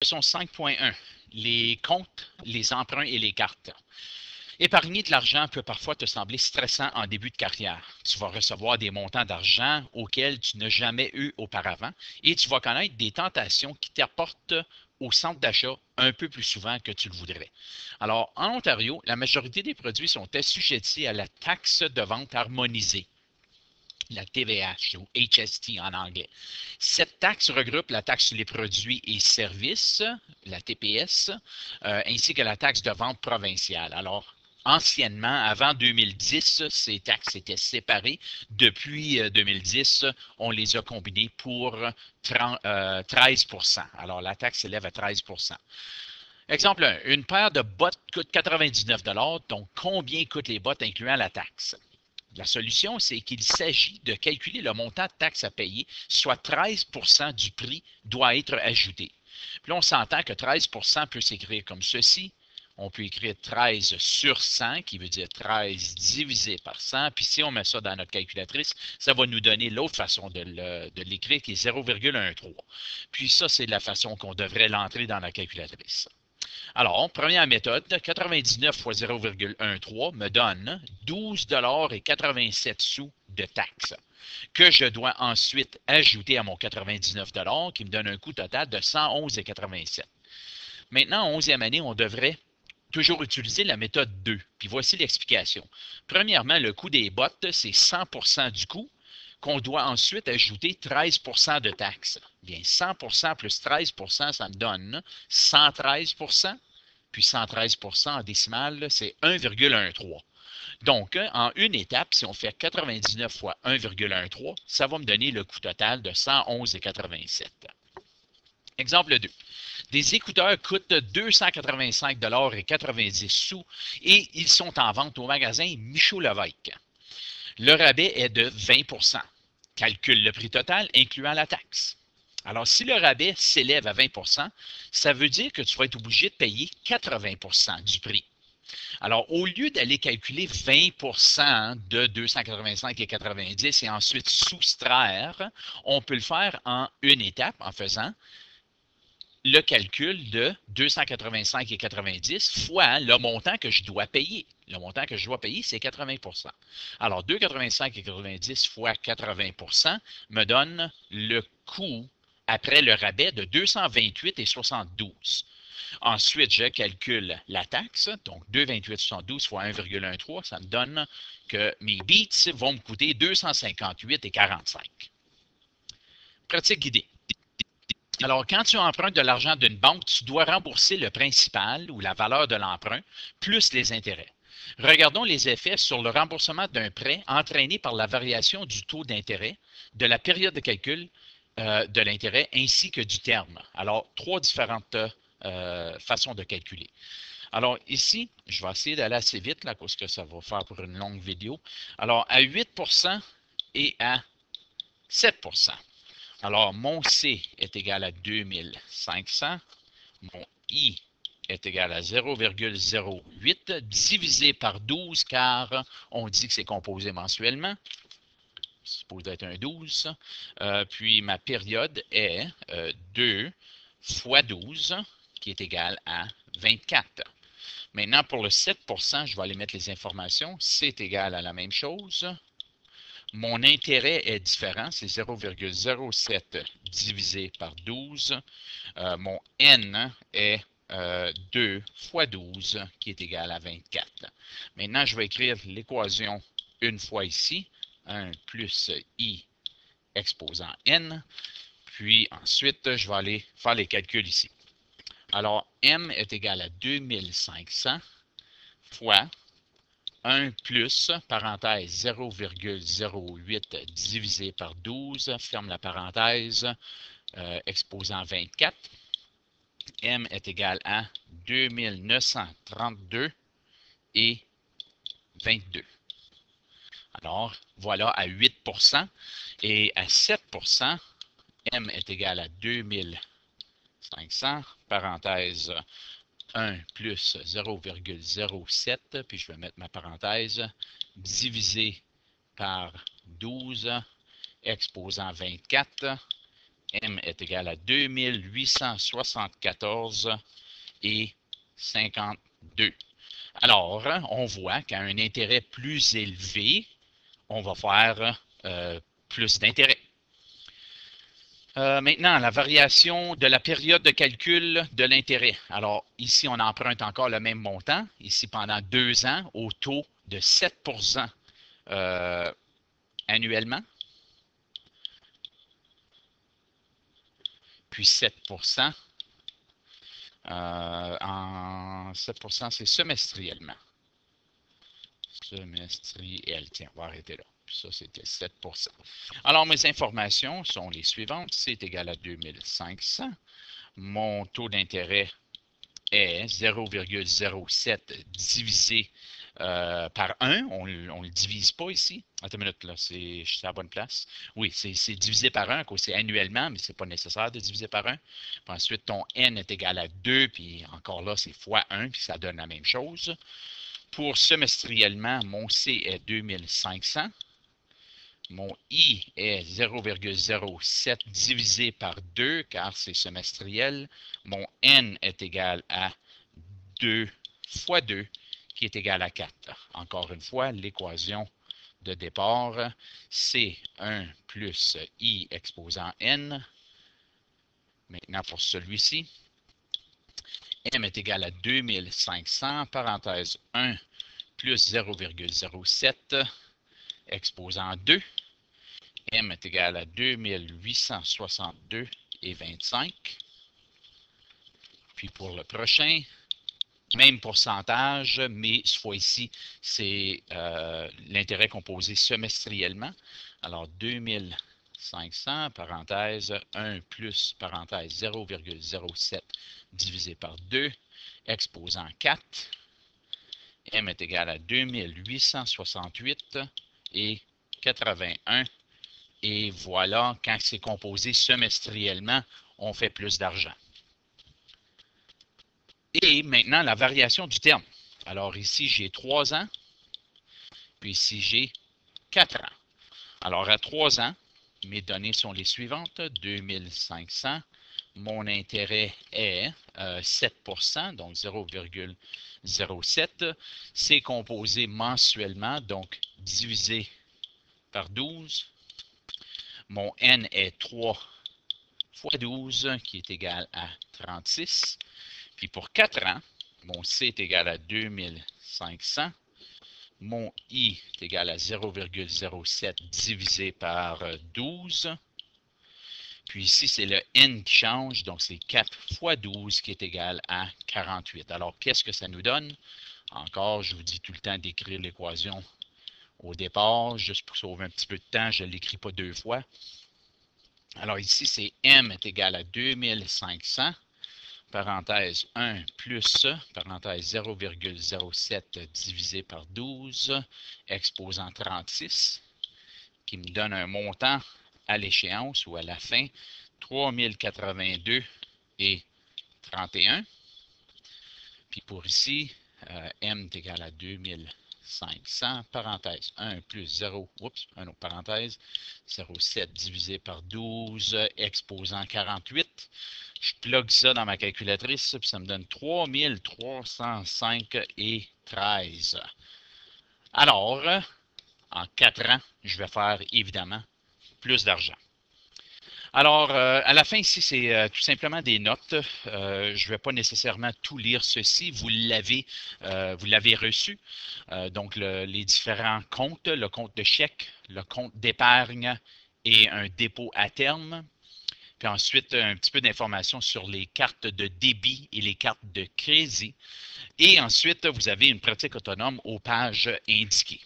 Leçon 5.1. Les comptes, les emprunts et les cartes. Épargner de l'argent peut parfois te sembler stressant en début de carrière. Tu vas recevoir des montants d'argent auxquels tu n'as jamais eu auparavant et tu vas connaître des tentations qui t'apportent au centre d'achat un peu plus souvent que tu le voudrais. Alors, en Ontario, la majorité des produits sont assujettis à la taxe de vente harmonisée, la TVH ou HST en anglais. Cette taxe regroupe la taxe sur les produits et services, la TPS, ainsi que la taxe de vente provinciale. Alors, anciennement, avant 2010, ces taxes étaient séparées. Depuis 2010, on les a combinées pour 13 %. Alors, la taxe s'élève à 13 %. Exemple 1, une paire de bottes coûte 99 $. Donc, combien coûtent les bottes incluant la taxe? La solution, c'est qu'il s'agit de calculer le montant de taxes à payer, soit 13 % du prix doit être ajouté. Puis là, on s'entend que 13 % peut s'écrire comme ceci. On peut écrire 13 sur 100, qui veut dire 13 divisé par 100. Puis si on met ça dans notre calculatrice, ça va nous donner l'autre façon de l'écrire, qui est 0,13. Puis ça, c'est la façon qu'on devrait l'entrer dans la calculatrice. Alors, première méthode, 99 fois 0,13 me donne 12,87 $ de taxes que je dois ensuite ajouter à mon 99 $ qui me donne un coût total de 111,87 $. Maintenant, en 11e année, on devrait toujours utiliser la méthode 2. Puis voici l'explication. Premièrement, le coût des bottes, c'est 100 % du coût qu'on doit ensuite ajouter 13 % de taxes. Bien, 100 % plus 13 %, ça me donne 113 %. Puis 113 % en décimale, c'est 1,13. Donc, en une étape, si on fait 99 fois 1,13, ça va me donner le coût total de 111,87 $. Exemple 2. Des écouteurs coûtent 285,90 $ et ils sont en vente au magasin Michaud-Levesque. Le rabais est de 20 %. Calcule le prix total incluant la taxe. Alors, si le rabais s'élève à 20 %, ça veut dire que tu vas être obligé de payer 80 % du prix. Alors, au lieu d'aller calculer 20 % de 285,90 et ensuite soustraire, on peut le faire en une étape en faisant le calcul de 285,90 fois le montant que je dois payer. Le montant que je dois payer, c'est 80 %. Alors, 285,90 fois 80 % me donne le coût après le rabais de 228,72 $. Ensuite, je calcule la taxe, donc 228,72 fois 1,13, ça me donne que mes beats vont me coûter 258,45 $. Pratique guidée. Alors, quand tu empruntes de l'argent d'une banque, tu dois rembourser le principal ou la valeur de l'emprunt, plus les intérêts. Regardons les effets sur le remboursement d'un prêt entraîné par la variation du taux d'intérêt, de la période de calcul de l'intérêt ainsi que du terme. Alors, trois différentes façons de calculer. Alors, ici, je vais essayer d'aller assez vite, là, parce que ça va faire pour une longue vidéo. Alors, à 8 % et à 7 %. Alors, mon C est égal à 2500. Mon I est égal à 0,08 divisé par 12, car on dit que c'est composé mensuellement. C'est supposé être un 12. Puis, ma période est 2 fois 12, qui est égal à 24. Maintenant, pour le 7 %, je vais aller mettre les informations. C'est égal à la même chose. Mon intérêt est différent, c'est 0,07 divisé par 12. Mon N est 2 fois 12, qui est égal à 24. Maintenant, je vais écrire l'équation une fois ici. 1 plus I exposant N. Puis ensuite, je vais aller faire les calculs ici. Alors, M est égal à 2500 fois 1 plus, parenthèse 0,08 divisé par 12, ferme la parenthèse, exposant 24. M est égal à 2932 et 22. Alors, voilà à 8 % et à 7 %, M est égal à 2500, parenthèse 1 plus 0,07, puis je vais mettre ma parenthèse, divisé par 12, exposant 24, M est égal à 2874,52. Alors, on voit qu'à un intérêt plus élevé, on va faire plus d'intérêt. Maintenant, la variation de la période de calcul de l'intérêt. Alors, ici, on emprunte encore le même montant, ici pendant 2 ans, au taux de 7% annuellement. Puis 7%, en 7%, c'est semestriellement. Semestriel, tiens, on va arrêter là. Puis ça, c'était 7%. Alors, mes informations sont les suivantes. C'est égal à 2500. Mon taux d'intérêt est 0,07 divisé par 1. On ne le divise pas ici. Attends une minute, là, je suis à la bonne place. Oui, c'est divisé par 1, c'est annuellement, mais ce n'est pas nécessaire de diviser par 1. Puis ensuite, ton N est égal à 2, puis encore là, c'est fois 1, puis ça donne la même chose. Pour semestriellement, mon C est 2500. Mon I est 0,07 divisé par 2, car c'est semestriel. Mon N est égal à 2 fois 2, qui est égal à 4. Encore une fois, l'équation de départ, c'est 1 plus I exposant N. Maintenant, pour celui-ci, M est égal à 2500, parenthèse 1 plus 0,07 exposant 2. M est égal à 2862,25. Puis pour le prochain, même pourcentage, mais cette fois-ci, c'est l'intérêt composé semestriellement. Alors, 2500, parenthèse 1 plus, parenthèse 0,07 divisé par 2, exposant 4. M est égal à 2868,81. Et voilà, quand c'est composé semestriellement, on fait plus d'argent. Et maintenant, la variation du terme. Alors ici, j'ai 3 ans, puis ici, j'ai 4 ans. Alors à 3 ans, mes données sont les suivantes, 2500. Mon intérêt est 7%, donc 0,07. C'est composé mensuellement, donc divisé par 12. Mon N est 3 fois 12, qui est égal à 36. Puis pour 4 ans, mon C est égal à 2500. Mon I est égal à 0,07 divisé par 12. Puis ici, c'est le N qui change, donc c'est 4 fois 12 qui est égal à 48. Alors, qu'est-ce que ça nous donne? Encore, je vous dis tout le temps d'écrire l'équation au départ, juste pour sauver un petit peu de temps, je ne l'écris pas 2 fois. Alors ici, c'est M est égal à 2500, parenthèse 1 plus, parenthèse 0,07 divisé par 12, exposant 36, qui me donne un montant à l'échéance ou à la fin, 3082,31. Puis pour ici, M est égal à 2500, parenthèse 1 plus 0, parenthèse 0,7 divisé par 12, exposant 48. Je plug ça dans ma calculatrice, puis ça me donne 3305,13. Alors, en 4 ans, je vais faire évidemment plus d'argent. Alors, à la fin ici, c'est tout simplement des notes. Je ne vais pas nécessairement tout lire ceci. Vous l'avez reçu. Donc, les différents comptes, le compte de chèque, le compte d'épargne et un dépôt à terme. Puis ensuite, un petit peu d'informations sur les cartes de débit et les cartes de crédit. Et ensuite, vous avez une pratique autonome aux pages indiquées.